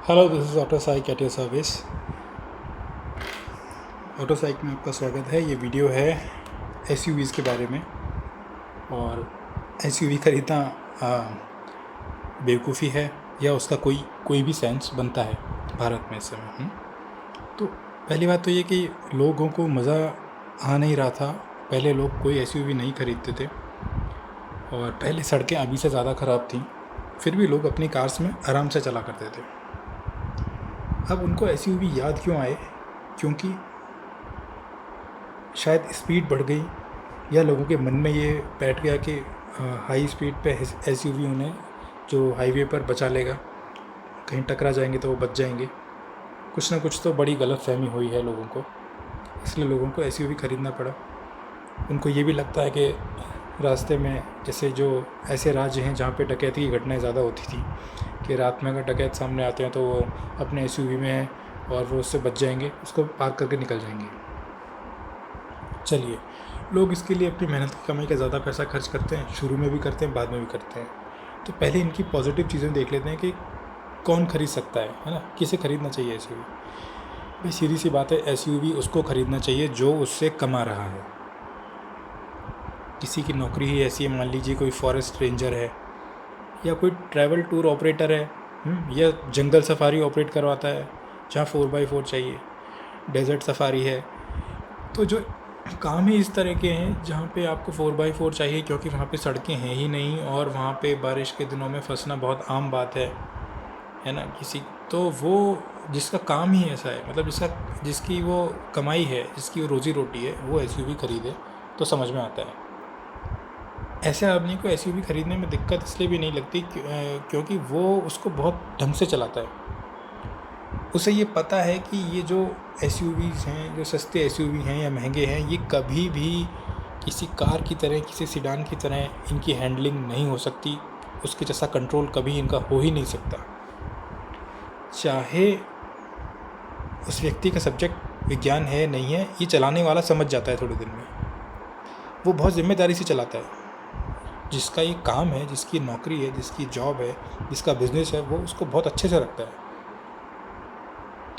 Hello, this is auto cyc at your service. Auto cyc में आपका स्वागत है। ये वीडियो है एसयूवीज़ के बारे में। और एसयूवी खरीदना बेवकूफ़ी है या उसका कोई भी सेंस बनता है भारत में इस समय। तो पहली बात तो ये कि लोगों को मज़ा आ नहीं रहा था। पहले लोग कोई एसयूवी नहीं खरीदते थे और पहले सड़कें अभी से ज़्यादा ख़राब थीं, फिर भी लोग अपनी कार्स में आराम से चला करते थे। अब उनको एसयूवी याद क्यों आए? क्योंकि शायद स्पीड बढ़ गई या लोगों के मन में ये बैठ गया कि हाई स्पीड पे एसयूवी उन्हें जो हाईवे पर बचा लेगा, कहीं टकरा जाएंगे तो वो बच जाएंगे। कुछ ना कुछ तो बड़ी गलत फहमी हुई है लोगों को, इसलिए लोगों को एसयूवी ख़रीदना पड़ा। उनको ये भी लगता है कि रास्ते में जैसे जो ऐसे राज्य हैं जहाँ पे डकैती की घटनाएं ज़्यादा होती थी कि रात में अगर डकैत सामने आते हैं तो वो अपने एसयूवी में हैं और वो उससे बच जाएंगे, उसको पार करके निकल जाएंगे। चलिए, लोग इसके लिए अपनी मेहनत की कमाई का ज़्यादा पैसा खर्च करते हैं, शुरू में भी करते हैं, बाद में भी करते हैं। तो पहले इनकी पॉजिटिव चीज़ें देख लेते हैं कि कौन खरीद सकता है ना, किसे ख़रीदना चाहिए एसयूवी। भाई सीधी सी बात है, एसयूवी उसको ख़रीदना चाहिए जो उससे कमा रहा है। किसी की नौकरी ही ऐसी है, मान लीजिए कोई फॉरेस्ट रेंजर है या कोई ट्रैवल टूर ऑपरेटर है, या जंगल सफारी ऑपरेट करवाता है जहाँ 4x4 चाहिए, डेजर्ट सफारी है। तो जो काम ही इस तरह के हैं जहाँ पे आपको 4x4 चाहिए क्योंकि वहाँ पे सड़कें हैं ही नहीं और वहाँ पे बारिश के दिनों में फंसना बहुत आम बात है ना। तो वो जिसका काम ही ऐसा है, मतलब जिसकी वो कमाई है, जिसकी वो रोज़ी रोटी है, वो एसयूवी खरीदे तो समझ में आता है। ऐसे आदमी को एसयूवी ख़रीदने में दिक्कत इसलिए भी नहीं लगती क्योंकि वो उसको बहुत ढंग से चलाता है। उसे ये पता है कि ये जो एसयूवीज़ हैं, जो सस्ते एसयूवी हैं या महंगे हैं, ये कभी भी किसी कार की तरह, किसी सीडान की तरह इनकी हैंडलिंग नहीं हो सकती। उसके जैसा कंट्रोल कभी इनका हो ही नहीं सकता। चाहे उस व्यक्ति का सब्जेक्ट विज्ञान है नहीं है, ये चलाने वाला समझ जाता है थोड़े दिन में। वो बहुत ज़िम्मेदारी से चलाता है। जिसका ये काम है, जिसकी नौकरी है, जिसकी जॉब है, जिसका बिज़नेस है, वो उसको बहुत अच्छे से रखता है।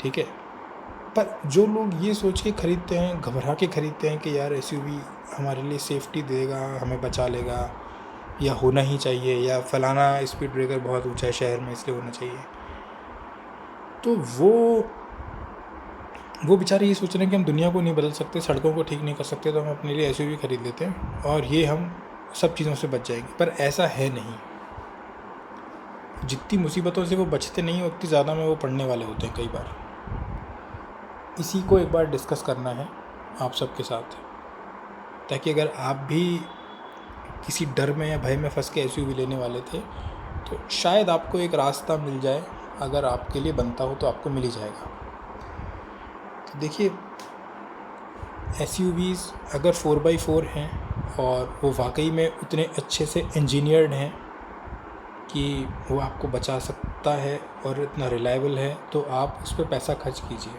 ठीक है। पर जो लोग ये सोच के ख़रीदते हैं, घबरा के ख़रीदते हैं कि यार एसयूवी हमारे लिए सेफ्टी देगा, हमें बचा लेगा, या होना ही चाहिए, या फलाना स्पीड ब्रेकर बहुत ऊंचा है शहर में इसलिए होना चाहिए, तो वो बेचारे ये सोच रहे हैं कि हम दुनिया को नहीं बदल सकते, सड़कों को ठीक नहीं कर सकते, तो हम अपने लिए एसयूवी ख़रीद लेते हैं और ये हम सब चीज़ों से बच जाएंगे। पर ऐसा है नहीं। जितनी मुसीबतों से वो बचते नहीं, उतनी ज़्यादा में वो पड़ने वाले होते हैं कई बार। इसी को एक बार डिस्कस करना है आप सबके साथ, ताकि अगर आप भी किसी डर में या भय में फंस के एसयूवी लेने वाले थे तो शायद आपको एक रास्ता मिल जाए। अगर आपके लिए बनता हो तो आपको मिल ही जाएगा। तो देखिए, एसयूवीज़ अगर 4x4 हैं और वो वाकई में उतने अच्छे से इंजीनियर्ड हैं कि वो आपको बचा सकता है और इतना रिलायबल है, तो आप उस पर पैसा खर्च कीजिए।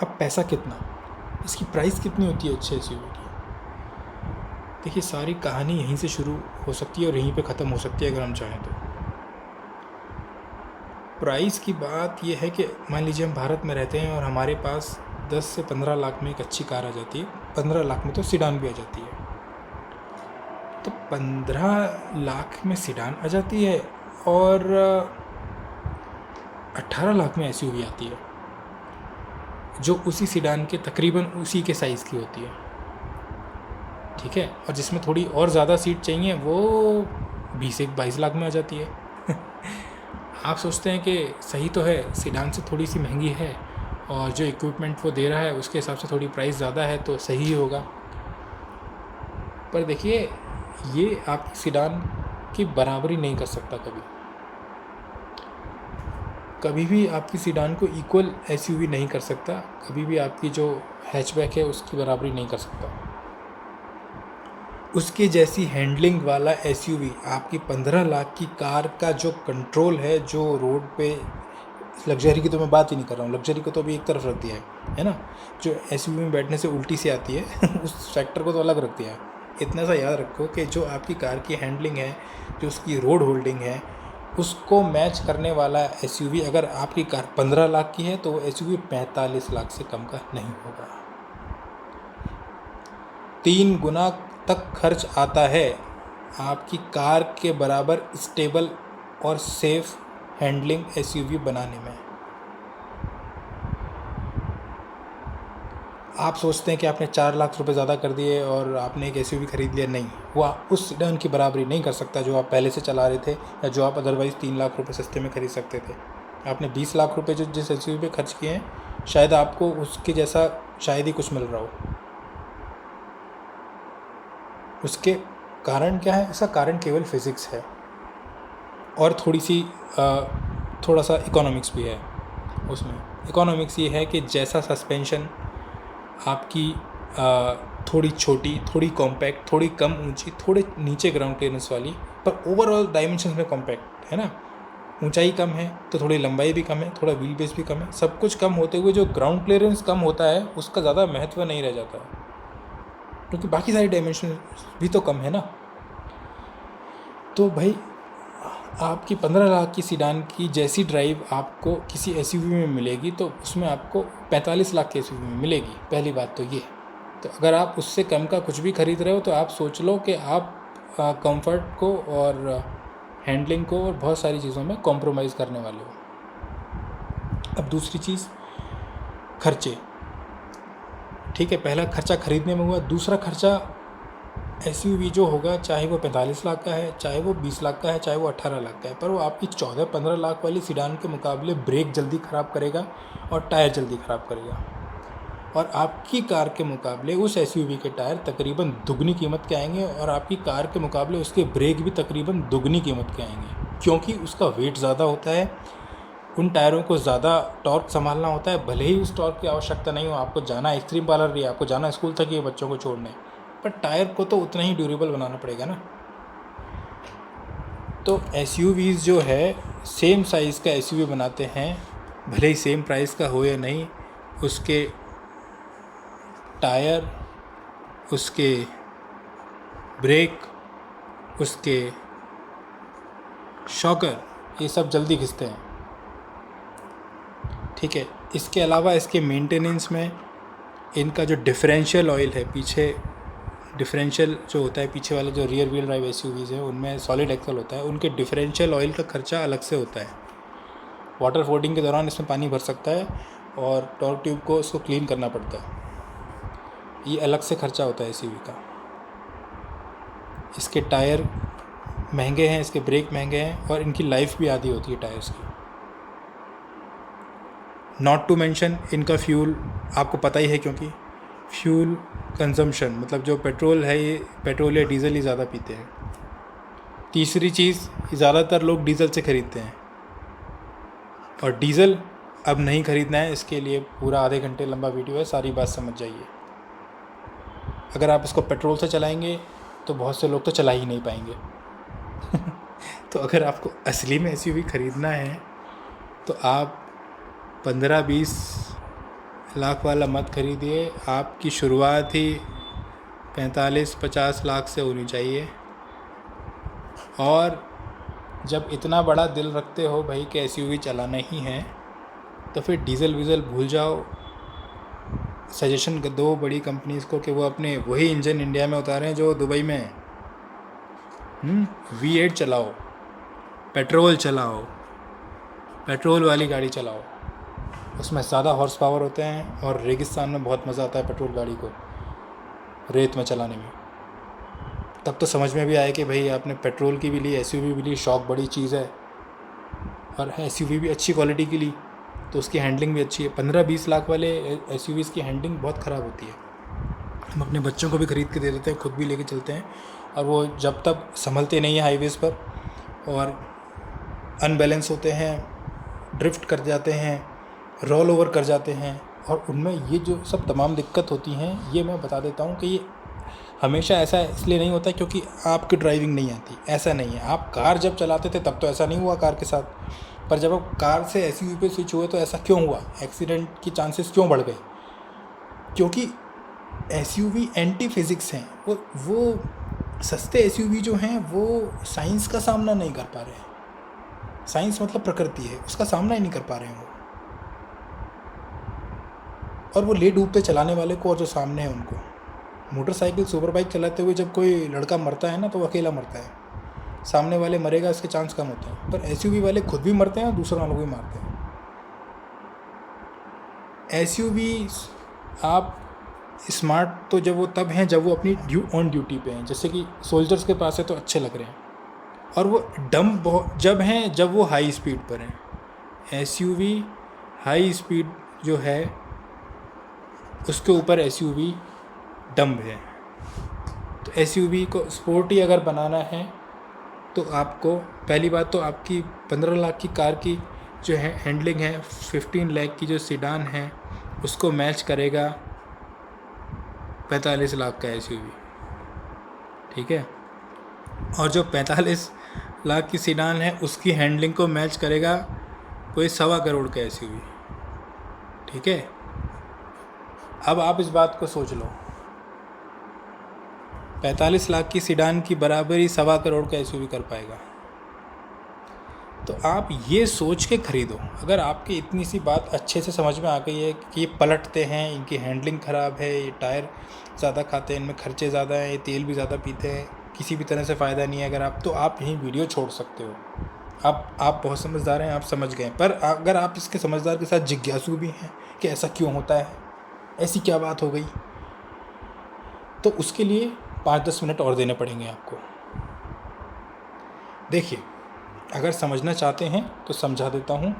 अब पैसा कितना, इसकी प्राइस कितनी होती है अच्छे एसयूवी की? देखिए, सारी कहानी यहीं से शुरू हो सकती है और यहीं पे ख़त्म हो सकती है अगर हम चाहें तो। प्राइस की बात यह है कि मान लीजिए हम भारत में रहते हैं और हमारे पास 10 से 15 लाख में एक अच्छी कार आ जाती है। 15 लाख में तो सीडान भी आ जाती है। तो 15 लाख में सीडान आ जाती है और 18 लाख में एसयूवी आती है जो उसी सीडान के तकरीबन उसी के साइज़ की होती है। ठीक है। और जिसमें थोड़ी और ज़्यादा सीट चाहिए वो 20 से 22 लाख में आ जाती है। आप सोचते हैं कि सही तो है, सीडान से थोड़ी सी महंगी है और जो इक्विपमेंट वो दे रहा है उसके हिसाब से थोड़ी प्राइस ज़्यादा है तो सही ही होगा। पर देखिए, ये आपकी सीडान की बराबरी नहीं कर सकता कभी भी आपकी सीडान को इक्वल एसयूवी नहीं कर सकता। कभी भी आपकी जो हैचबैक है उसकी बराबरी नहीं कर सकता। उसके जैसी हैंडलिंग वाला एसयूवी आपकी 15 लाख की कार का जो कंट्रोल है, जो रोड पे लग्जरी की तो मैं बात ही नहीं कर रहा हूँ, लग्जरी को तो अभी एक तरफ रख दिया है ना। जो एसयूवी में बैठने से उल्टी सी आती है उस फैक्टर को तो अलग रख दिया है। इतना सा याद रखो कि जो आपकी कार की हैंडलिंग है, जो उसकी रोड होल्डिंग है, उसको मैच करने वाला एसयूवी अगर आपकी कार 15 लाख की है तो वो एसयूवी 45 लाख से कम का नहीं होगा। 3 गुना तक खर्च आता है आपकी कार के बराबर स्टेबल और सेफ हैंडलिंग एसयूवी बनाने में। आप सोचते हैं कि आपने 4 लाख रुपए ज़्यादा कर दिए और आपने एक एसयूवी खरीद लिया, नहीं, वो उस सीडान की बराबरी नहीं कर सकता जो आप पहले से चला रहे थे या जो आप अदरवाइज़ 3 लाख रुपए सस्ते में खरीद सकते थे। आपने 20 लाख रुपए जो जिस एसयूवी पे खर्च किए हैं, शायद आपको उसके जैसा शायद ही कुछ मिल रहा हो। उसके कारण क्या है? इसका कारण केवल फिज़िक्स है और थोड़ा सा इकोनॉमिक्स भी है उसमें। इकोनॉमिक्स ये है कि जैसा सस्पेंशन आपकी थोड़ी छोटी, थोड़ी कॉम्पैक्ट, थोड़ी कम ऊंची, थोड़े नीचे ग्राउंड क्लियरेंस वाली, पर ओवरऑल डायमेंशंस में कॉम्पैक्ट है ना। ऊंचाई कम है तो थोड़ी लंबाई भी कम है, थोड़ा व्हील बेस भी कम है, सब कुछ कम होते हुए जो ग्राउंड क्लियरेंस कम होता है उसका ज़्यादा महत्व नहीं रह जाता, क्योंकि बाकी सारी डायमेंशन भी तो कम है ना। तो भाई आपकी 15 लाख की सीडान की जैसी ड्राइव आपको किसी एसयूवी में मिलेगी तो उसमें आपको 45 लाख के एसयूवी में मिलेगी। पहली बात तो ये। तो अगर आप उससे कम का कुछ भी खरीद रहे हो तो आप सोच लो कि आप कंफर्ट को और हैंडलिंग को और बहुत सारी चीज़ों में कॉम्प्रोमाइज़ करने वाले हो। अब दूसरी चीज़, खर्चे। ठीक है, पहला खर्चा खरीदने में हुआ, दूसरा खर्चा एसयूवी जो होगा, चाहे वो 45 लाख का है, चाहे वो 20 लाख का है, चाहे वो 18 लाख का है, पर वो आपकी 14-15 लाख वाली सीडान के मुकाबले ब्रेक जल्दी ख़राब करेगा और टायर जल्दी ख़राब करेगा। और आपकी कार के मुकाबले उस एसयूवी के टायर तकरीबन दुगनी कीमत के आएंगे और आपकी कार के मुकाबले उसके ब्रेक भी तकरीबन दुगनी कीमत के आएंगे, क्योंकि उसका वेट ज़्यादा होता है, उन टायरों को ज़्यादा टॉर्क संभालना होता है। भले ही उस टॉर्क की आवश्यकता नहीं हो, आपको जाना आइसक्रीम पार्लर रही है, आपको जाना स्कूल तक ही है बच्चों को छोड़ने, पर टायर को तो उतना ही ड्यूरेबल बनाना पड़ेगा ना। तो एसयूवीज़ जो है सेम साइज़ का एसयूवी बनाते हैं, भले ही सेम प्राइस का हो या नहीं, उसके टायर, उसके ब्रेक, उसके शॉकर, ये सब जल्दी घिसते हैं। ठीक है, इसके अलावा इसके मेंटेनेंस में इनका जो डिफरेंशियल ऑयल है, पीछे डिफरेंशियल जो होता है, पीछे वाले जो रियर व्हील ड्राइव एसयूवीज़ है उनमें सॉलिड एक्सल होता है, उनके डिफरेंशियल ऑयल का खर्चा अलग से होता है। वाटर फोर्डिंग के दौरान इसमें पानी भर सकता है और टॉर्क ट्यूब को उसको क्लीन करना पड़ता है, ये अलग से खर्चा होता है एसयूवी का। इसके टायर महंगे हैं, इसके ब्रेक महंगे हैं और इनकी लाइफ भी आधी होती है टायर्स की। नॉट टू मेंशन इनका फ्यूल आपको पता ही है, क्योंकि फ्यूल कंजम्पशन मतलब जो पेट्रोल है, ये पेट्रोल या डीज़ल ही ज़्यादा पीते हैं। तीसरी चीज़, ज़्यादातर लोग डीज़ल से ख़रीदते हैं और डीज़ल अब नहीं ख़रीदना है, इसके लिए पूरा आधे घंटे लंबा वीडियो है, सारी बात समझ जाइए। अगर आप इसको पेट्रोल से चलाएंगे तो बहुत से लोग तो चला ही नहीं पाएंगे तो अगर आपको असली में एसयूवी ख़रीदना है तो आप 15-20 लाख वाला मत खरीदिए, आपकी शुरुआत ही 45-50 लाख से होनी चाहिए। और जब इतना बड़ा दिल रखते हो भाई कि एसयूवी चलाना ही है, तो फिर डीज़ल वीज़ल भूल जाओ। सजेशन दो बड़ी कंपनीज़ को कि वो अपने वही इंजन इंडिया में उतारें जो दुबई में है। V8 चलाओ, पेट्रोल चलाओ, पेट्रोल वाली गाड़ी चलाओ, उसमें ज़्यादा हॉर्स पावर होते हैं और रेगिस्तान में बहुत मज़ा आता है पेट्रोल गाड़ी को रेत में चलाने में। तब तो समझ में भी आए कि भाई आपने पेट्रोल की भी ली, एसयूवी भी ली, शौक बड़ी चीज़ है, और एसयूवी भी अच्छी क्वालिटी की ली तो उसकी हैंडलिंग भी अच्छी है। 15-20 लाख वाले एसयूवीज़ की हैंडलिंग बहुत ख़राब होती है। हम अपने बच्चों को भी ख़रीद के दे देते हैं, खुद भी लेके चलते हैं, और वो जब तक संभलते नहीं हैं हाईवेज़ पर और अनबैलेंस होते हैं, ड्रिफ्ट कर जाते हैं, रोल ओवर कर जाते हैं, और उनमें ये जो सब तमाम दिक्कत होती हैं, ये मैं बता देता हूँ कि ये हमेशा ऐसा इसलिए नहीं होता क्योंकि आपकी ड्राइविंग नहीं आती, ऐसा नहीं है। आप कार जब चलाते थे तब तो ऐसा नहीं हुआ कार के साथ, पर जब आप कार से एसयूवी पे स्विच हुए तो ऐसा क्यों हुआ, एक्सीडेंट की चांसेस क्यों बढ़ गए? क्योंकि एसयूवी एंटी फिज़िक्स हैं। वो सस्ते एसयूवी जो हैं वो साइंस का सामना नहीं कर पा रहे हैं। साइंस मतलब प्रकृति है, उसका सामना ही नहीं कर पा रहे हैं वो। और वो ले डूबते चलाने वाले को और जो सामने है उनको। मोटरसाइकिल सुपर बाइक चलाते हुए जब कोई लड़का मरता है ना तो वो अकेला मरता है, सामने वाले मरेगा इसके चांस कम होते हैं। पर एसयूवी वाले खुद भी मरते हैं और दूसरों वालों को भी मारते हैं। एसयूवी आप स्मार्ट तो जब वो तब हैं जब वो अपनी ऑन ड्यूटी पे हैं, जैसे कि सोल्जर्स के पास है तो अच्छे लग रहे हैं। और वो डम बहुत जब हैं जब वो हाई स्पीड पर हैं। एसयूवी हाई स्पीड जो है उसके ऊपर एसयूवी डम्ब है। तो एसयूवी को स्पोर्टी अगर बनाना है तो आपको पहली बात तो आपकी 15 लाख की कार की जो है हैंडलिंग है 15 लाख की जो सीडान है उसको मैच करेगा 45 लाख का एसयूवी, ठीक है। और जो 45 लाख की सीडान है उसकी हैंडलिंग को मैच करेगा कोई 1.25 करोड़ का एसयूवी, ठीक है। अब आप इस बात को सोच लो, 45 लाख की सीडान की बराबरी 1.25 करोड़ का एसयूवी कर पाएगा। तो आप ये सोच के ख़रीदो। अगर आपकी इतनी सी बात अच्छे से समझ में आ गई है कि ये पलटते हैं, इनकी हैंडलिंग ख़राब है, ये टायर ज़्यादा खाते हैं, इनमें खर्चे ज़्यादा हैं, ये तेल भी ज़्यादा पीते हैं, किसी भी तरह से फ़ायदा नहीं है अगर आप, तो आप यहीं वीडियो छोड़ सकते हो। आप बहुत समझदार हैं, आप समझ गए। पर अगर आप इसके समझदार के साथ जिज्ञासु भी हैं कि ऐसा क्यों होता है, ऐसी क्या बात हो गई, तो उसके लिए 5-10 मिनट और देने पड़ेंगे आपको। देखिए, अगर समझना चाहते हैं तो समझा देता हूँ।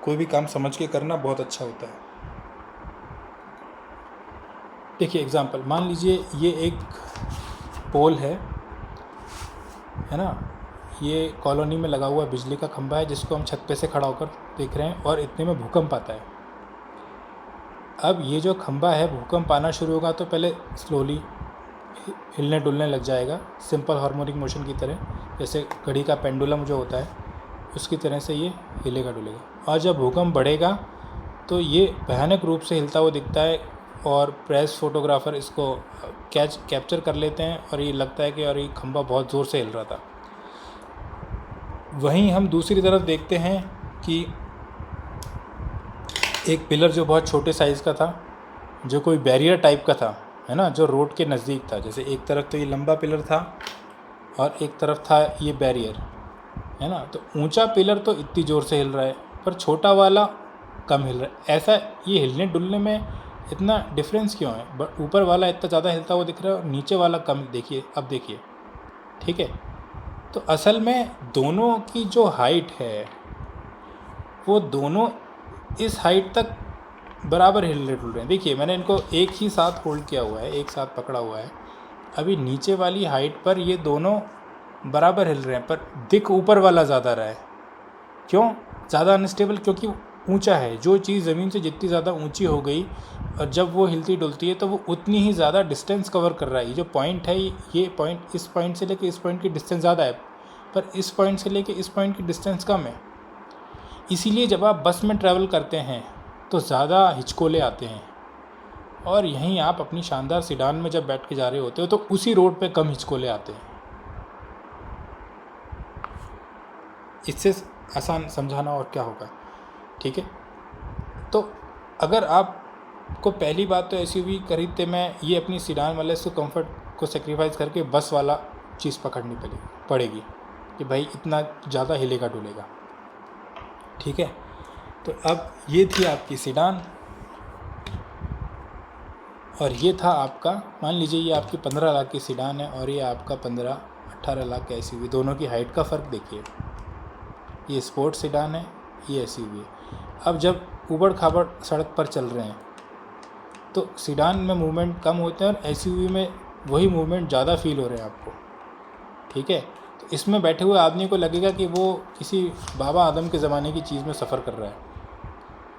कोई भी काम समझ के करना बहुत अच्छा होता है। देखिए एग्ज़ाम्पल, मान लीजिए ये एक पोल है ना, ये कॉलोनी में लगा हुआ बिजली का खंभा है जिसको हम छत पे से खड़ा होकर देख रहे हैं और इतने में भूकंप आता है। अब ये जो खंभा है भूकंप आना शुरू होगा तो पहले स्लोली हिलने डुलने लग जाएगा, सिंपल हार्मोनिक मोशन की तरह, जैसे घड़ी का पेंडुलम जो होता है उसकी तरह से ये हिलेगा डुलेगा। और जब भूकंप बढ़ेगा तो ये भयानक रूप से हिलता हुआ दिखता है और प्रेस फोटोग्राफर इसको कैप्चर कर लेते हैं और ये लगता है कि और ये खंभा बहुत ज़ोर से हिल रहा था। वहीं हम दूसरी तरफ देखते हैं कि एक पिलर जो बहुत छोटे साइज़ का था, जो कोई बैरियर टाइप का था, है ना, जो रोड के नज़दीक था। जैसे एक तरफ तो ये लंबा पिलर था और एक तरफ था ये बैरियर, है ना। तो ऊंचा पिलर तो इतनी ज़ोर से हिल रहा है पर छोटा वाला कम हिल रहा है। ऐसा ये हिलने डुलने में इतना डिफरेंस क्यों है? ऊपर वाला इतना ज़्यादा हिलता हुआ दिख रहा है और नीचे वाला कम। देखिए, अब देखिए, ठीक है। तो असल में दोनों की जो हाइट है वो दोनों इस हाइट तक बराबर हिल डुल रहे हैं। देखिए, मैंने इनको एक ही साथ होल्ड किया हुआ है, एक साथ पकड़ा हुआ है। अभी नीचे वाली हाइट पर ये दोनों बराबर हिल रहे हैं पर दिख ऊपर वाला ज़्यादा रहा है। क्यों ज़्यादा अनस्टेबल? क्योंकि ऊंचा है। जो चीज़ ज़मीन से जितनी ज़्यादा ऊंची हो गई और जब वो हिलती डुलती है तो वो उतनी ही ज़्यादा डिस्टेंस कवर कर रहा है। ये जो पॉइंट है, ये पॉइंट, इस पॉइंट से लेके इस पॉइंट की डिस्टेंस ज़्यादा है पर इस पॉइंट से लेके इस पॉइंट की डिस्टेंस कम है। इसीलिए जब आप बस में ट्रैवल करते हैं तो ज़्यादा हिचकोले आते हैं और यहीं आप अपनी शानदार सीडान में जब बैठ के जा रहे होते हो तो उसी रोड पे कम हिचकोले आते हैं। इससे आसान समझाना और क्या होगा, ठीक है। तो अगर आपको पहली बात तो एसयूवी खरीदते में ये अपनी सीडान वाले से कंफर्ट को सेक्रीफाइस करके बस वाला चीज़ पकड़नी पड़ेगी कि भाई इतना ज़्यादा हिलेगा डुलेगा, ठीक है। तो अब ये थी आपकी सीडान और ये था आपका, मान लीजिए ये आपकी 15 लाख की सीडान है और ये आपका 15-18 लाख का एसयूवी। दोनों की हाइट का फ़र्क देखिए, ये स्पोर्ट्स सीडान है, ये एसयूवी है। अब जब ऊबड़ खाबड़ सड़क पर चल रहे हैं तो सीडान में मूवमेंट कम होते हैं और एसयूवी में वही मूवमेंट ज़्यादा फील हो रहे हैं आपको, ठीक है। तो इसमें बैठे हुए आदमी को लगेगा कि वो किसी बाबा आदम के ज़माने की चीज़ में सफ़र कर रहा है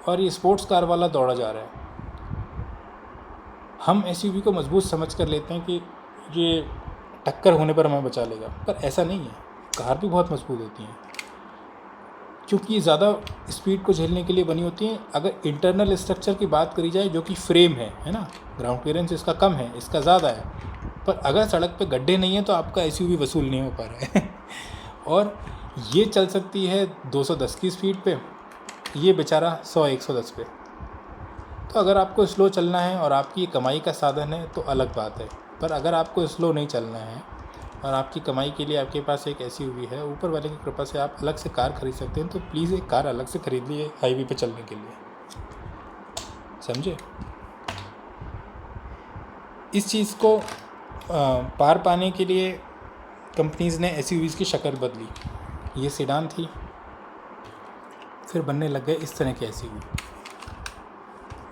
और ये स्पोर्ट्स कार वाला दौड़ा जा रहा है। हम एसयूवी को मजबूत समझ कर लेते हैं कि ये टक्कर होने पर हमें बचा लेगा, पर ऐसा नहीं है। कार भी बहुत मजबूत होती हैं क्योंकि ये ज़्यादा स्पीड को झेलने के लिए बनी होती हैं। अगर इंटरनल स्ट्रक्चर की बात करी जाए जो कि फ्रेम है ना, ग्राउंड क्लियरेंस इसका कम है, इसका ज़्यादा है, पर अगर सड़क पे गड्ढे नहीं है तो आपका एसयूवी वसूल नहीं हो पा रहा है और ये चल सकती है 210 की स्पीड पे, ये बेचारा 100-110 पे। तो अगर आपको स्लो चलना है और आपकी कमाई का साधन है तो अलग बात है, पर अगर आपको स्लो नहीं चलना है और आपकी कमाई के लिए आपके पास एक एसयूवी है, ऊपर वाले की कृपा से आप अलग से कार खरीद सकते हैं, तो प्लीज़ एक कार अलग से खरीद लीजिए हाईवे पे चलने के लिए, समझे। इस चीज़ को पार पाने के लिए कंपनीज़ ने एसयूवीज़ की शक्ल बदली। ये सेडान थी, फिर बनने लग गए इस तरह के एसयूवी।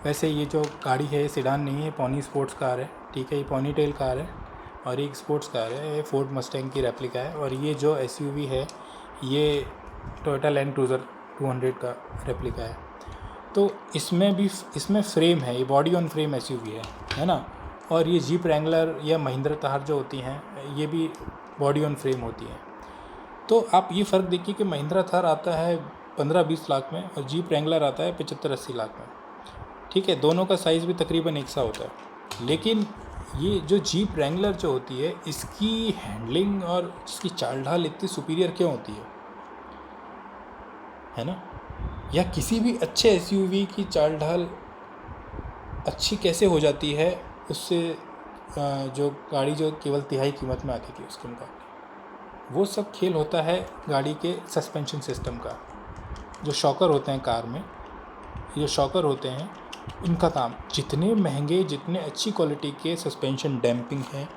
वैसे ये जो गाड़ी है ये सेडान नहीं है, पोनी स्पोर्ट्स कार है, ठीक है। ये पोनी टेल कार है और एक स्पोर्ट्स कार है, ये फोर्ड मस्टैंग की रेप्लिका है। और ये जो एसयूवी है ये टोयोटा लैंड क्रूज़र 200 का रेप्लिका है। तो इसमें फ्रेम है, ये बॉडी ऑन फ्रेम एसयूवी है ना। और ये जीप रैंगलर या महिंद्रा थार जो होती हैं ये भी बॉडी ऑन फ्रेम होती हैं। तो आप ये फ़र्क देखिए कि महिंद्रा थार आता है 15-20 लाख में और जीप रैंगलर आता है 75-80 लाख में, ठीक है। दोनों का साइज़ भी तकरीबन एक सा होता है, लेकिन ये जो जीप रैंगलर जो होती है इसकी हैंडलिंग और इसकी चाल ढाल इतनी सुपीरियर क्यों होती है ना। या किसी भी अच्छे एसयूवी की चाल ढाल अच्छी कैसे हो जाती है उससे जो गाड़ी जो केवल तिहाई कीमत में आती थी उसके मुकाबले। वो सब खेल होता है गाड़ी के सस्पेंशन सिस्टम का। जो शॉकर होते हैं कार में, ये शॉकर होते हैं, इनका काम जितने महंगे, जितने अच्छी क्वालिटी के सस्पेंशन डैम्पिंग हैं,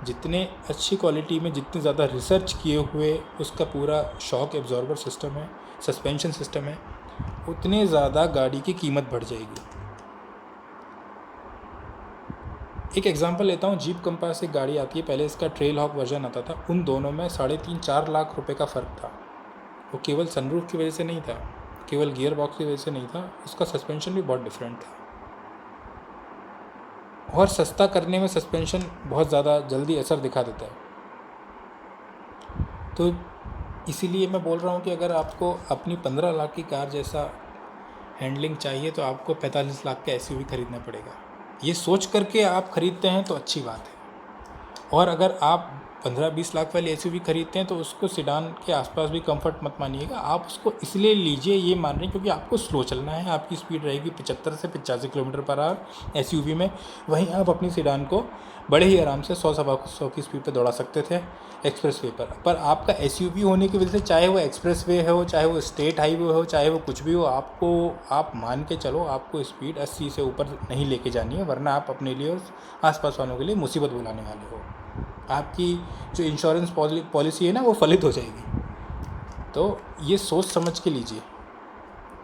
जितने अच्छी क्वालिटी में जितने ज़्यादा रिसर्च किए हुए उसका पूरा शॉक एब्जॉर्बर सिस्टम है, सस्पेंशन सिस्टम है, उतने ज़्यादा गाड़ी की कीमत बढ़ जाएगी। एक एग्जांपल लेता हूँ, जीप कंपास एक गाड़ी आती है, पहले इसका ट्रेल हॉक वर्जन आता था। उन दोनों में 3.5-4 लाख रुपए का फ़र्क था। वो केवल सनरूफ की वजह से नहीं था, केवल गियर बॉक्स की वजह से नहीं था, उसका सस्पेंशन भी बहुत डिफरेंट था। और सस्ता करने में सस्पेंशन बहुत ज़्यादा जल्दी असर दिखा देता है। तो इसीलिए मैं बोल रहा हूँ कि अगर आपको अपनी 15 लाख की कार जैसा हैंडलिंग चाहिए तो आपको 45 लाख का एसयूवी खरीदना पड़ेगा। ये सोच करके आप ख़रीदते हैं तो अच्छी बात है। और अगर आप 15-20 लाख वाली एसयूवी खरीदते हैं तो उसको सेडान के आसपास भी कंफर्ट मत मानिएगा। आप उसको इसलिए लीजिए ये मान रहे हैं क्योंकि आपको स्लो चलना है, आपकी स्पीड रहेगी 75 से 85 किलोमीटर पर आवर एसयूवी में। वहीं आप अपनी सेडान को बड़े ही आराम से 100-125 की स्पीड पर दौड़ा सकते थे एक्सप्रेस वे पर आपका एसयूवी होने की वजह से, चाहे वो एक्सप्रेस वे हो, चाहे वो स्टेट हाईवे हो, चाहे वो कुछ भी हो, आप मान के चलो आपको स्पीड 80 से ऊपर नहीं लेके जानी है, वरना आप अपने लिए और आसपास वालों के लिए मुसीबत बुलाने वाले हो। आपकी जो इंश्योरेंस पॉलिसी है ना वो फलित हो जाएगी। तो ये सोच समझ के लीजिए।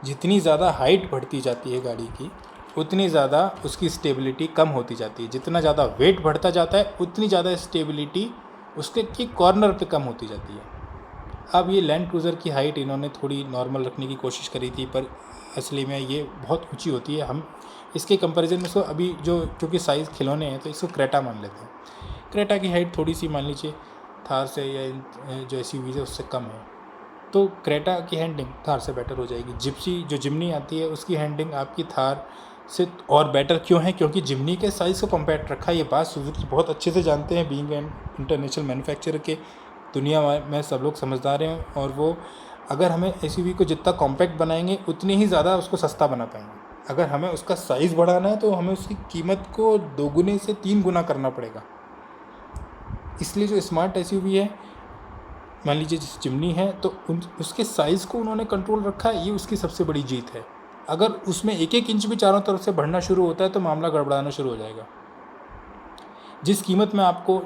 जितनी ज़्यादा हाइट बढ़ती जाती है गाड़ी की उतनी ज़्यादा उसकी स्टेबिलिटी कम होती जाती है। जितना ज़्यादा वेट बढ़ता जाता है उतनी ज़्यादा स्टेबिलिटी उसके की कॉर्नर पे कम होती जाती है। अब ये लैंड क्रूज़र की हाइट इन्होंने थोड़ी नॉर्मल रखने की कोशिश करी थी, पर असली में ये बहुत ऊंची होती है। हम इसके कंपैरिजन में इसको अभी जो क्योंकि साइज़ खिलौने हैं तो इसको क्रेटा मान लेते हैं। क्रेटा की हाइट थोड़ी सी मान लीजिए थार से या जो एसयूवी है उससे कम है, तो क्रेटा की हैंडलिंग थार से बेटर हो जाएगी। जिप्सी जो जिमनी आती है उसकी हैंडलिंग आपकी थार से और बेटर क्यों है, क्योंकि जिमनी के साइज़ को कॉम्पैक्ट रखा है। ये बात सुजुकी बहुत अच्छे से जानते हैं, बीइंग एन इंटरनेशनल मैन्युफैक्चरर के दुनिया में सब लोग समझदार हैं। और वो अगर हमें एसयूवी को जितना कॉम्पैक्ट बनाएंगे उतनी ही ज़्यादा उसको सस्ता बना पाएंगे। अगर हमें उसका साइज़ बढ़ाना है तो हमें उसकी कीमत को 2 गुने से 3 गुना करना पड़ेगा। इसलिए जो स्मार्ट एसयूवी है, मान लीजिए जिस जिमनी है, तो उसके साइज़ को उन्होंने कंट्रोल रखा है, ये उसकी सबसे बड़ी जीत है। अगर उसमें 1-1 इंच भी चारों तरफ से बढ़ना शुरू होता है तो मामला गड़बड़ाना शुरू हो जाएगा। जिस कीमत में आपको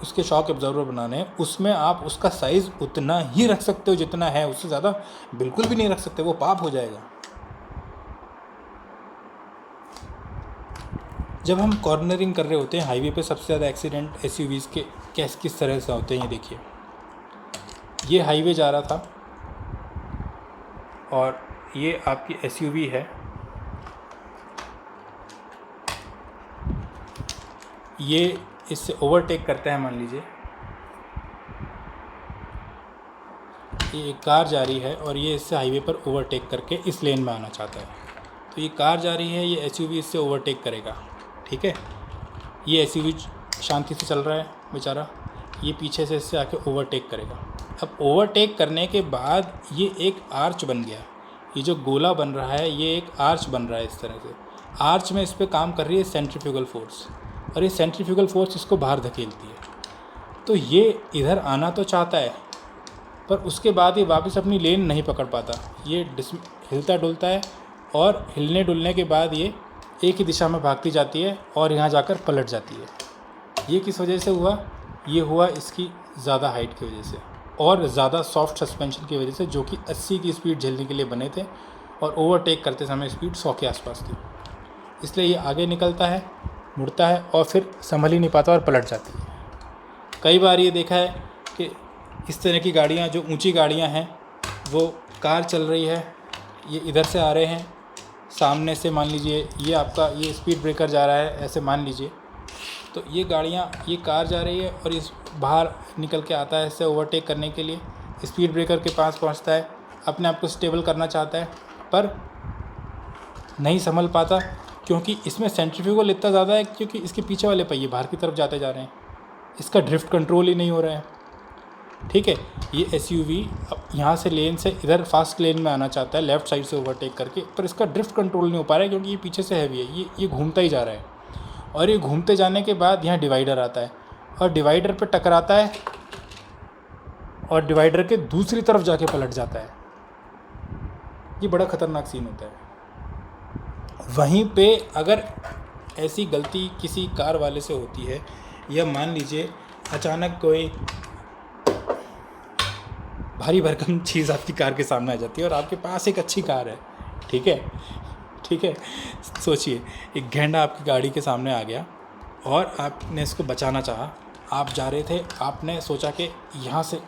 उसके शॉक एब्जॉर्बर बनाने हैं उसमें आप उसका साइज़ उतना ही रख सकते हो जितना है, उससे ज़्यादा बिल्कुल भी नहीं रख सकते, वो पाप हो जाएगा। जब हम कॉर्नरिंग कर रहे होते हैं हाईवे पे, सबसे ज़्यादा एक्सीडेंट एसयूवीज़ के किस तरह से होते हैं ये देखिए। ये हाईवे जा रहा था और ये आपकी एसयूवी है, ये इससे ओवरटेक करता है। मान लीजिए ये एक कार जा रही है और ये इससे हाईवे पर ओवरटेक करके इस लेन में आना चाहता है। तो ये कार जा रही है, ये एसयूवी इससे ओवरटेक करेगा, ठीक है। ये एसयूवी शांति से चल रहा है बेचारा, ये पीछे से इससे आके ओवरटेक करेगा। अब ओवरटेक करने के बाद ये एक आर्च बन गया, ये जो गोला बन रहा है ये एक आर्च बन रहा है इस तरह से। आर्च में इस पर काम कर रही है सेंट्रीफ्यूगल फोर्स, और ये सेंट्रीफ्यूगल फोर्स इसको बाहर धकेलती है। तो ये इधर आना तो चाहता है, पर उसके बाद ये वापस अपनी लेन नहीं पकड़ पाता, ये हिलता डुलता है, और हिलने डुलने के बाद ये एक ही दिशा में भागती जाती है और यहाँ जाकर पलट जाती है। ये किस वजह से हुआ? ये हुआ इसकी ज़्यादा हाइट की वजह से और ज़्यादा सॉफ्ट सस्पेंशन की वजह से, जो कि 80 की स्पीड झेलने के लिए बने थे, और ओवरटेक करते समय स्पीड 100 के आसपास थी। इसलिए ये आगे निकलता है, मुड़ता है और फिर संभल ही नहीं पाता और पलट जाती है। कई बार ये देखा है कि इस तरह की गाड़ियाँ, जो ऊंची गाड़ियाँ हैं, वो कार चल रही है, ये इधर से आ रहे हैं सामने से, मान लीजिए ये आपका ये स्पीड ब्रेकर जा रहा है, ऐसे मान लीजिए, तो ये गाड़ियाँ, ये कार जा रही है और इस बाहर निकल के आता है इससे ओवरटेक करने के लिए, स्पीड ब्रेकर के पास पहुंचता है, अपने आप को स्टेबल करना चाहता है, पर नहीं संभल पाता, क्योंकि इसमें सेंट्रीफ्यूगल इतना ज़्यादा है, क्योंकि इसके पीछे वाले पहिए बाहर की तरफ जाते जा रहे हैं, इसका ड्रिफ्ट कंट्रोल ही नहीं हो रहा है। ठीक है, ये एसयूवी अब यहाँ से लेन से इधर फास्ट लेन में आना चाहता है लेफ़्ट साइड से ओवरटेक करके, पर इसका ड्रिफ्ट कंट्रोल नहीं हो पा रहा है, क्योंकि ये पीछे से हैवी है, ये घूमता ही जा रहा है। और ये घूमते जाने के बाद यहाँ डिवाइडर आता है, और डिवाइडर पे टकराता है, और डिवाइडर के दूसरी तरफ जाके पलट जाता है। ये बड़ा ख़तरनाक सीन होता है। वहीं पे अगर ऐसी गलती किसी कार वाले से होती है, या मान लीजिए अचानक कोई भारी भरकम चीज़ आपकी कार के सामने आ जाती है, और आपके पास एक अच्छी कार है, ठीक है, सोचिए एक गेंडा आपकी गाड़ी के सामने आ गया और आपने इसको बचाना चाहा, आप जा रहे थे, आपने सोचा कि यहाँ से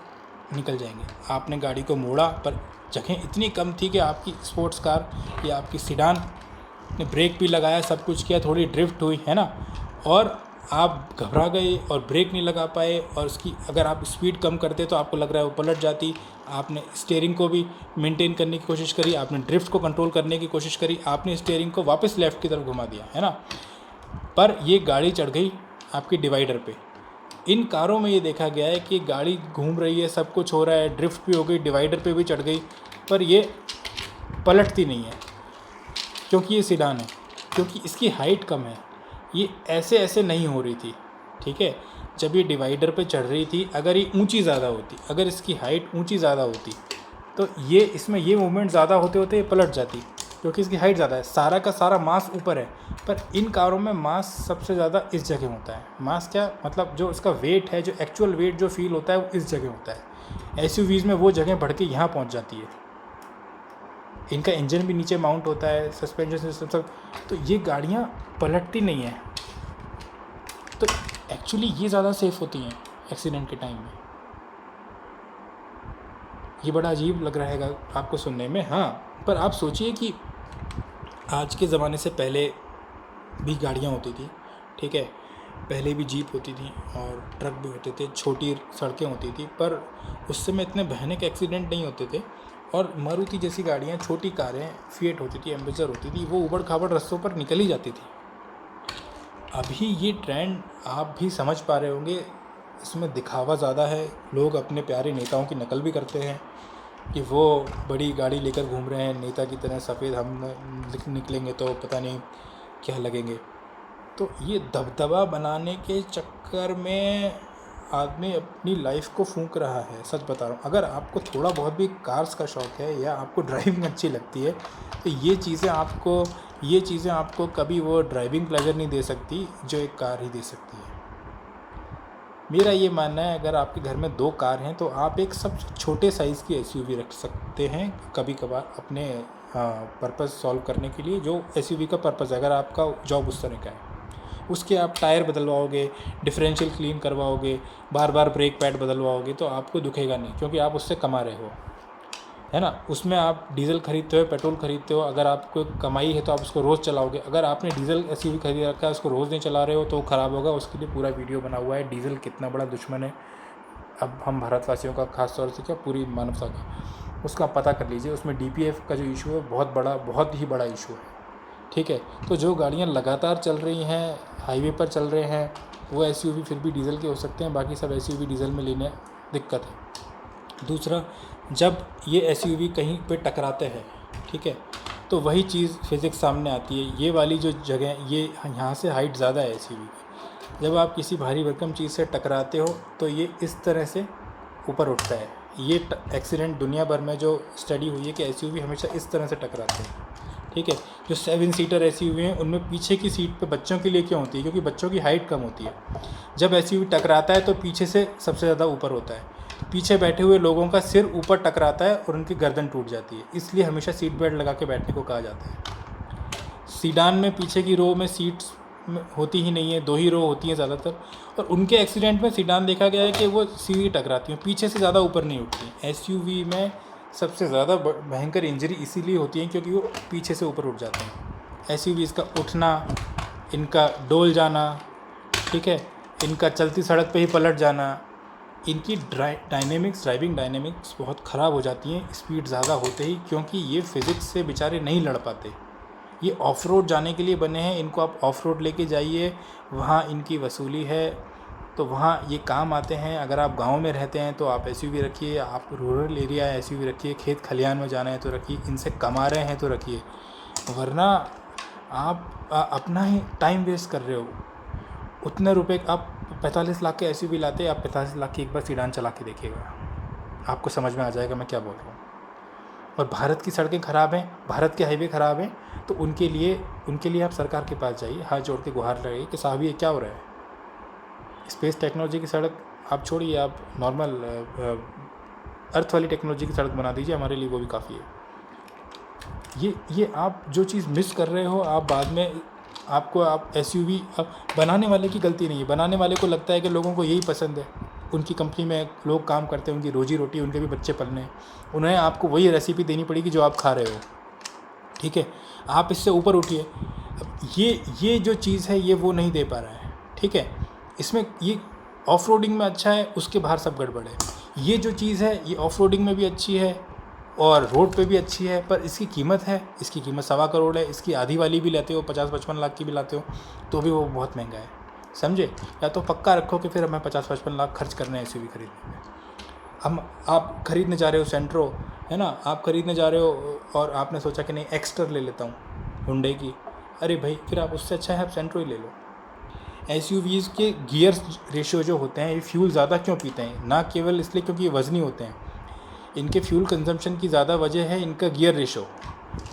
निकल जाएंगे, आपने गाड़ी को मोड़ा, पर जगह इतनी कम थी कि आपकी स्पोर्ट्स कार या आपकी सीडान ने ब्रेक भी लगाया, सब कुछ किया, थोड़ी ड्रिफ्ट हुई है ना, और आप घबरा गए और ब्रेक नहीं लगा पाए, और उसकी अगर आप स्पीड कम करते तो आपको लग रहा है वो पलट जाती। आपने स्टीयरिंग को भी मेंटेन करने की कोशिश करी, आपने ड्रिफ्ट को कंट्रोल करने की कोशिश करी, आपने स्टीयरिंग को वापस लेफ़्ट की तरफ घुमा दिया, है ना, पर ये गाड़ी चढ़ गई आपकी डिवाइडर पे। इन कारों में ये देखा गया है कि गाड़ी घूम रही है, सब कुछ हो रहा है, ड्रिफ्ट भी हो गई, डिवाइडर पे भी चढ़ गई, पर ये पलटती नहीं है, क्योंकि ये सीडान है, क्योंकि इसकी हाइट कम है। ये ऐसे नहीं हो रही थी, ठीक है। जब ये डिवाइडर पे चढ़ रही थी, अगर ये ऊंची ज़्यादा होती, अगर इसकी हाइट ऊंची ज़्यादा होती, तो ये इसमें ये मूवमेंट ज़्यादा होते होते ये पलट जाती, क्योंकि इसकी हाइट ज़्यादा है, सारा का सारा मास ऊपर है। पर इन कारों में मास सबसे ज़्यादा इस जगह होता है। मास क्या मतलब, जो इसका वेट है, जो एक्चुअल वेट जो फील होता है वो इस जगह होता है। एसयूवीज़ में वो जगह बढ़ के यहाँ पहुँच जाती है। इनका इंजन भी नीचे माउंट होता है, सस्पेंशन सिस्टम सब, तो ये गाड़ियाँ पलटती नहीं हैं। तो एक्चुअली ये ज़्यादा सेफ़ होती हैं एक्सीडेंट के टाइम में। ये बड़ा अजीब लग रहा है आपको सुनने में, हाँ, पर आप सोचिए कि आज के ज़माने से पहले भी गाड़ियाँ होती थी, ठीक है, पहले भी जीप होती थी और ट्रक भी होते थे, छोटी सड़कें होती थी, पर उस समय इतने भयानक एक्सीडेंट नहीं होते थे। और मारुति जैसी गाड़ियाँ, छोटी कारें, फिएट होती थी, एम्बेसडर होती थी, वो उबड़ खाबड़ रास्तों पर निकल ही जाती थी। अभी ये ट्रेंड आप भी समझ पा रहे होंगे, इसमें दिखावा ज़्यादा है, लोग अपने प्यारे नेताओं की नकल भी करते हैं कि वो बड़ी गाड़ी लेकर घूम रहे हैं नेता की तरह, सफ़ेद, हम निकलेंगे तो पता नहीं क्या लगेंगे। तो ये दबदबा बनाने के चक्कर में आदमी अपनी लाइफ को फूंक रहा है, सच बता रहा हूँ। अगर आपको थोड़ा बहुत भी कार्स का शौक़ है या आपको ड्राइविंग अच्छी लगती है, तो ये चीज़ें आपको कभी वो ड्राइविंग प्लेजर नहीं दे सकती जो एक कार ही दे सकती है। मेरा ये मानना है, अगर आपके घर में 2 कार हैं तो आप एक सबसे छोटे साइज़ की एसयूवी रख सकते हैं कभी कभार, अपने पर्पज़ सॉल्व करने के लिए। जो एसयूवी का पर्पज़ है, अगर आपका जॉब उस तरह का है, उसके आप टायर बदलवाओगे, डिफरेंशियल क्लीन करवाओगे, बार बार ब्रेक पैड बदलवाओगे, तो आपको दुखेगा नहीं, क्योंकि आप उससे कमा रहे हो, है ना। उसमें आप डीजल खरीदते हो, पेट्रोल खरीदते हो, अगर आपको कमाई है तो आप उसको रोज़ चलाओगे। अगर आपने डीजल एसयूवी खरीद रखा है, उसको रोज़ नहीं चला रहे हो तो ख़राब होगा। उसके लिए पूरा वीडियो बना हुआ है, डीजल कितना बड़ा दुश्मन है अब हम भारतवासियों का, खास तौर से क्या पूरी मानवता का, उसका पता कर लीजिए। उसमें DPF का जो इशू है बहुत ही बड़ा इशू है, ठीक है। तो जो गाड़ियाँ लगातार चल रही हैं, हाईवे पर चल रहे हैं, वो एसयूवी फिर भी डीजल के हो सकते हैं, बाकी सब एसयूवी डीजल में लेने दिक्कत है। दूसरा, जब ये एसयूवी कहीं पे टकराते हैं, ठीक है, तो वही चीज़ फिज़िक्स सामने आती है। ये वाली जो जगह, ये यहाँ से हाइट ज़्यादा है एसयूवी की, जब आप किसी भारी भरकम चीज़ से टकराते हो तो ये इस तरह से ऊपर उठता है। ये एक्सीडेंट दुनिया भर में जो स्टडी हुई है कि एसयूवी हमेशा इस तरह से टकराते हैं, ठीक है। जो 7 सीटर एसयूवी हैं उनमें पीछे की सीट पे बच्चों के लिए क्यों होती है? क्योंकि बच्चों की हाइट कम होती है। जब एसयूवी टकराता है तो पीछे से सबसे ज़्यादा ऊपर होता है, पीछे बैठे हुए लोगों का सिर ऊपर टकराता है और उनकी गर्दन टूट जाती है। इसलिए हमेशा सीट बेल्ट लगा के बैठने को कहा जाता है। सीडान में पीछे की रो में सीट्स होती ही नहीं है, 2 ही रो होती हैं ज़्यादातर, और उनके एक्सीडेंट में सीडान देखा गया है कि वो सीधी टकराती हैं, पीछे से ज़्यादा ऊपर नहीं उठती। एसयूवी में सबसे ज़्यादा भयंकर इंजरी इसीलिए होती है क्योंकि वो पीछे से ऊपर उठ जाते हैं। एसयूवीज़ का उठना, इनका डोल जाना, ठीक है, इनका चलती सड़क पे ही पलट जाना, इनकी ड्राइविंग डायनेमिक्स बहुत ख़राब हो जाती हैं स्पीड ज़्यादा होते ही, क्योंकि ये फिज़िक्स से बेचारे नहीं लड़ पाते। ये ऑफ रोड जाने के लिए बने हैं, इनको आप ऑफ रोड लेके जाइए, वहाँ इनकी वसूली है, तो वहाँ ये काम आते हैं। अगर आप गांव में रहते हैं तो आप एसयूवी रखिए, आप रूरल एरिया है एसयूवी रखिए, खेत खलिहान में जाना है तो रखिए, इनसे कमा रहे हैं तो रखिए, वरना आप अपना ही टाइम वेस्ट कर रहे हो। उतने रुपए आप 45 लाख के एसयूवी लाते, आप 45 लाख की एक बार सीडान चला के देखिएगा, आपको समझ में आ जाएगा मैं क्या बोल रहा हूँ। और भारत की सड़कें ख़राब हैं, भारत के हाईवे ख़राब हैं, तो उनके लिए आप सरकार के पास जाइए, हाथ जोड़ के गुहार लगाइए कि साहब ये क्या हो रहा है। स्पेस टेक्नोलॉजी की सड़क आप छोड़िए, आप नॉर्मल अर्थ वाली टेक्नोलॉजी की सड़क बना दीजिए, हमारे लिए वो भी काफ़ी है। ये आप जो चीज़ मिस कर रहे हो, आप बाद में आप एसयूवी, अब बनाने वाले की गलती नहीं है, बनाने वाले को लगता है कि लोगों को यही पसंद है, उनकी कंपनी में लोग काम करते हैं, उनकी रोजी रोटी, उनके भी बच्चे पलने हैं, उन्हें आपको वही रेसिपी देनी पड़ेगी जो आप खा रहे हो, ठीक है। आप इससे ऊपर उठिए। अब ये जो चीज़ है ये वो नहीं दे पा रहा है, ठीक है। इसमें ये ऑफ रोडिंग में अच्छा है, उसके बाहर सब गड़बड़ है। ये जो चीज़ है ये ऑफ रोडिंग में भी अच्छी है और रोड पे भी अच्छी है, पर इसकी कीमत है, इसकी कीमत 1.25 करोड़ है। इसकी आधी वाली भी लेते हो, 50-55 लाख की भी लाते हो, तो भी वो बहुत महंगा है, समझे। या तो पक्का रखो कि फिर हमें 50-55 लाख खर्च करने हैं एसयूवी खरीदने में। आप खरीदने जा रहे हो सेंट्रो, है ना, आप खरीदने जा रहे हो और आपने सोचा कि नहीं एक्स्टर ले लेता हूँ हुंडई की, अरे भाई फिर आप उससे अच्छा है आप सेंट्रो ही ले लो। एसयूवीज़ के गियर रेशियो जो होते हैं, ये फ्यूल ज़्यादा क्यों पीते हैं? ना केवल इसलिए क्योंकि ये वज़नी होते हैं, इनके फ्यूल कंजम्पशन की ज़्यादा वजह है इनका गियर रेशो।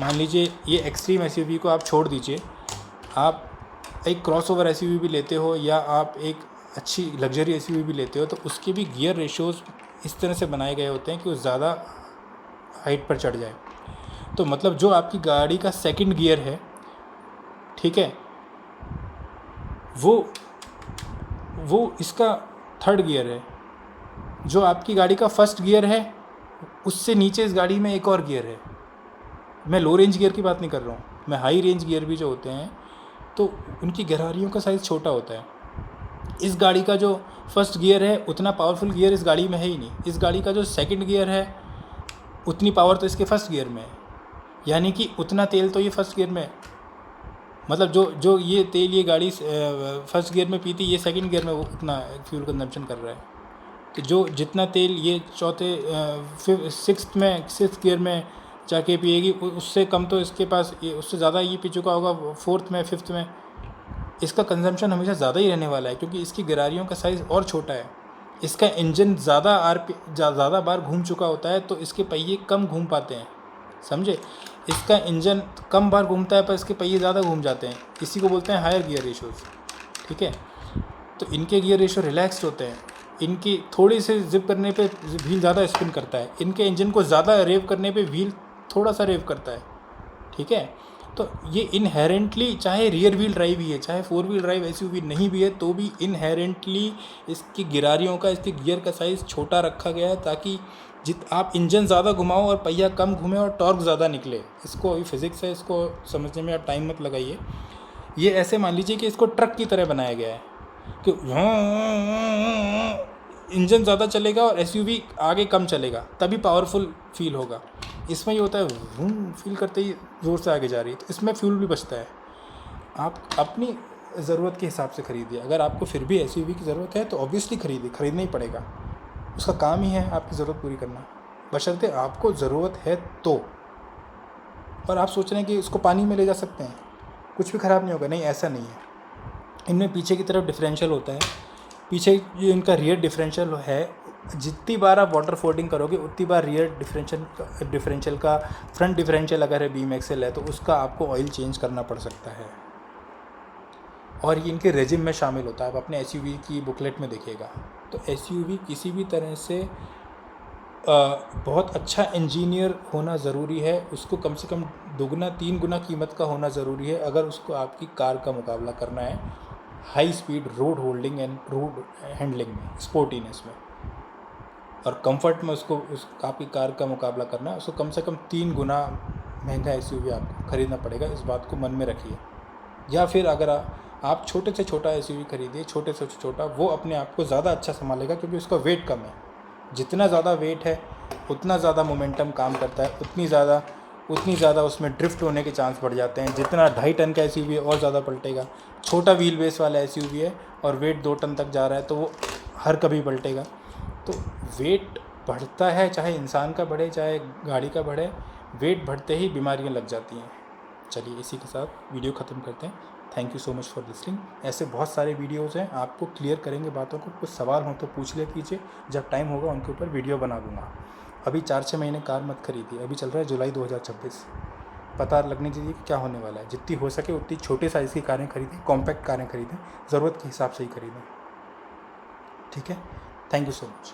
मान लीजिए ये एक्सट्रीम एसयूवी को आप छोड़ दीजिए, आप एक क्रॉसओवर एसयूवी भी लेते हो या आप एक अच्छी लग्जरी एसयूवी भी लेते हो, तो उसके भी गियर रेशोज़ इस तरह से बनाए गए होते हैं कि वो ज़्यादा हाइट पर चढ़ जाए। तो मतलब जो आपकी गाड़ी का सेकंड गियर है, ठीक है, वो इसका थर्ड गियर है। जो आपकी गाड़ी का फर्स्ट गियर है उससे नीचे इस गाड़ी में एक और गियर है। मैं लो रेंज गियर की बात नहीं कर रहा हूँ, मैं हाई रेंज गियर भी जो होते हैं तो उनकी गहरारियों का साइज़ छोटा होता है। इस गाड़ी का जो फर्स्ट गियर है उतना पावरफुल गियर इस गाड़ी में है ही नहीं। इस गाड़ी का जो सेकंड गियर है उतनी पावर तो इसके फर्स्ट गियर में है, यानी कि उतना तेल तो ये फर्स्ट गियर में है। मतलब जो ये तेल ये गाड़ी फर्स्ट गियर में पीती, ये सेकंड गियर में वो उतना फ्यूल कंजम्पशन कर रहा है। तो जो जितना तेल ये सिक्स्थ गियर में जाके पिएगी उससे कम तो इसके पास ये उससे ज़्यादा ये पी चुका होगा फोर्थ में, फिफ्थ में। इसका कंजम्पशन हमेशा ज़्यादा ही रहने वाला है क्योंकि इसकी गरारियों का साइज़ और छोटा है। इसका इंजन ज़्यादा बार घूम चुका होता है तो इसके पहिए कम घूम पाते हैं, समझे। इसका इंजन कम बार घूमता है पर इसके पहिए ज़्यादा घूम जाते हैं, इसी को बोलते हैं हायर गियर रेशोज़, ठीक है। तो इनके गियर रेशो रिलैक्स्ड होते हैं, इनकी थोड़ी से जिप करने पे व्हील ज़्यादा स्पिन करता है, इनके इंजन को ज़्यादा रेव करने पे व्हील थोड़ा सा रेव करता है, ठीक है। तो ये इनहेरेंटली चाहे रियर व्हील ड्राइव ही है, चाहे 4 व्हील ड्राइव एसयूवी नहीं भी है, तो भी इनहेरेंटली इसकी गिरारियों का, इसके गियर का साइज़ छोटा रखा गया है ताकि आप इंजन ज़्यादा घुमाओ और पहिया कम घूमे और टॉर्क ज़्यादा निकले। इसको अभी फिज़िक्स है, इसको समझने में आप टाइम मत लगाइए। ये ऐसे मान लीजिए कि इसको ट्रक की तरह बनाया गया है कि इंजन ज़्यादा चलेगा और एसयूवी आगे कम चलेगा, तभी पावरफुल फील होगा। इसमें ये होता है वूम फील करते ही ज़ोर से आगे जा रही है, तो इसमें फ्यूल भी बचता है। आप अपनी ज़रूरत के हिसाब से ख़रीदिए। अगर आपको फिर भी एसयूवी की ज़रूरत है तो ऑब्वियसली खरीदना ही पड़ेगा, उसका काम ही है आपकी ज़रूरत पूरी करना, बशर्ते आपको ज़रूरत है तो। और आप सोच रहे हैं कि इसको पानी में ले जा सकते हैं, कुछ भी ख़राब नहीं होगा, नहीं ऐसा नहीं है। इनमें पीछे की तरफ डिफरेंशियल होता है, पीछे जो इनका रियर डिफरेंशियल है, जितनी बार आप वाटर फोर्डिंग करोगे उतनी बार रियर डिफरेंशियल का फ्रंट डिफरेंशियल अगर है बीम एक्सेल है तो उसका आपको ऑयल चेंज करना पड़ सकता है। और ये इनके रेजिम में शामिल होता है, आप अपने एसयूवी की बुकलेट में देखिएगा। तो एसयूवी किसी भी तरह से बहुत अच्छा इंजीनियर होना ज़रूरी है, उसको कम से कम 2-3 गुना कीमत का होना ज़रूरी है अगर उसको आपकी कार का मुकाबला करना है high speed road holding and road handling में, स्पोर्टीनेस में और कंफर्ट में। उसको आपकी कार का मुकाबला करना है, उसको कम से कम 3 गुना महंगा एसयूवी आपको ख़रीदना पड़ेगा, इस बात को मन में रखिए। या फिर अगर आप छोटे से छोटा एसयूवी खरीदिए, छोटे से छोटा, वो अपने आप को ज़्यादा अच्छा संभालेगा क्योंकि उसका वेट कम है। जितना ज़्यादा वेट है उतना ज़्यादा मोमेंटम काम करता है, उतनी ज़्यादा उसमें ड्रिफ्ट होने के चांस बढ़ जाते हैं। जितना 2.5 टन का एसयूवी है और ज़्यादा पलटेगा, छोटा व्हील बेस वाला एसयूवी है और वेट 2 टन तक जा रहा है तो वो हर कभी पलटेगा। तो वेट बढ़ता है, चाहे इंसान का बढ़े चाहे गाड़ी का बढ़े, वेट बढ़ते ही बीमारियां लग जाती हैं। चलिए इसी के साथ वीडियो ख़त्म करते हैं। Thank you so much for listening. ऐसे बहुत सारे वीडियोज़ हैं, आपको क्लियर करेंगे बातों को। कुछ सवाल हो तो पूछ लिया कीजिए, जब टाइम होगा उनके ऊपर वीडियो बना दूँगा। अभी 4-6 महीने कार मत खरीदिए, अभी चल रहा है जुलाई 2026, पता लगने दीजिए कि क्या होने वाला है। जितनी हो सके उतनी छोटे साइज़ की कारें खरीदें, कॉम्पैक्ट कारें खरीदें, ज़रूरत के हिसाब से ही खरीदें। ठीक है, थैंक यू सो मच।